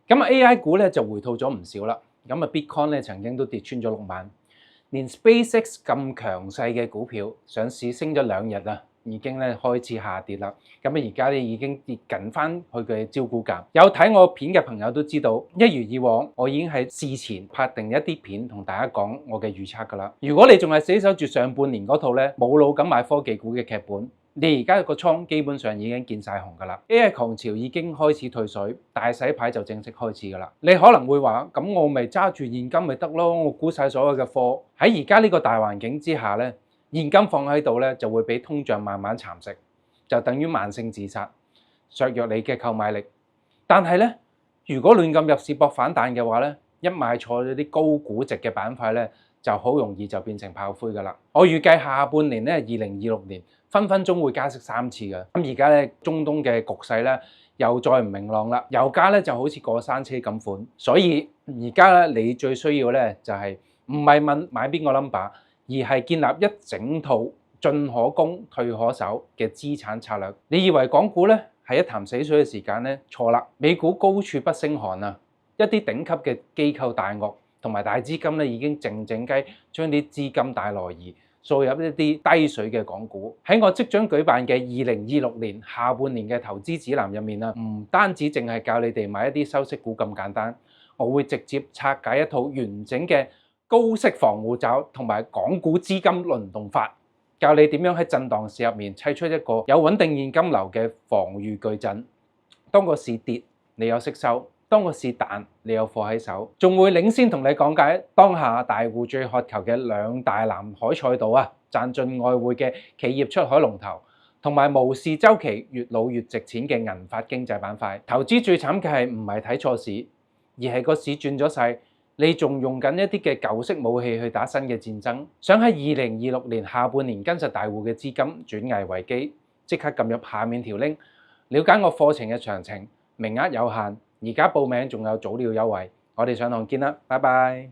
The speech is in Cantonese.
咁啊 AI 股咧就回吐咗唔少啦。咁啊 Bitcoin 咧曾經都跌穿咗6萬，連 SpaceX 咁強勢嘅股票上市升咗2日啊，已經咧開始下跌啦。咁啊而家咧已經跌緊翻佢嘅招股價。有睇我片嘅朋友都知道，一如以往，我已經喺事前拍定一啲片同大家講我嘅預測㗎啦。如果你仲係死守住上半年嗰套咧，冇腦咁買科技股嘅劇本，你而家個倉基本上已經見晒紅㗎啦 ，AI 狂潮已經開始退水，大洗牌就正式開始㗎啦。你可能會話：咁我咪揸住現金咪得咯，我沽晒所有嘅貨。喺而家呢個大環境之下咧，現金放喺度咧就會俾通脹慢慢蠶食，就等於慢性自殺，削弱你嘅購買力。但係咧，如果亂咁入市搏反彈嘅話咧，一買錯咗啲高估值嘅板塊咧，就好容易就變成炮灰㗎啦。我預計下半年咧，2026年分分鐘會加息3次嘅。咁而家咧，中東嘅局勢咧又再唔明朗啦，油價咧就好似過山車咁款。所以而家咧，你最需要咧就係唔係問買邊個 number， 而係建立一整套進可攻退可守嘅資產策略。你以為港股咧係一潭死水嘅時間咧？錯啦，美股高處不勝寒啊！一啲頂級嘅機構大鱷同埋大資金咧已經靜靜雞將啲資金帶來而掃入一啲低水嘅港股。喺我即將舉辦嘅2026年下半年嘅投資指南入面啊，唔單止淨係教你哋買一啲收息股咁簡單，我會直接拆解一套完整嘅高息防護罩同埋港股資金輪動法，教你點樣喺震盪市入面砌出一個有穩定現金流嘅防禦巨陣。當個市跌，你有息收；當個市彈，你有貨喺手，仲會領先同你講解當下大戶最渴求嘅2大藍海賽道啊，賺盡外匯嘅企業出海龍頭，同埋無視週期越老越值錢嘅銀髮經濟板塊。投資最慘嘅係唔係睇錯市，而係個市轉咗勢，你仲用緊一啲嘅舊式武器去打新嘅戰爭。想喺2026年下半年跟實大戶嘅資金轉危為機，即刻撳入下面條 link， 了解我課程嘅詳情，名額有限。而家報名仲有早鳥優惠，我哋上堂見啦，拜拜。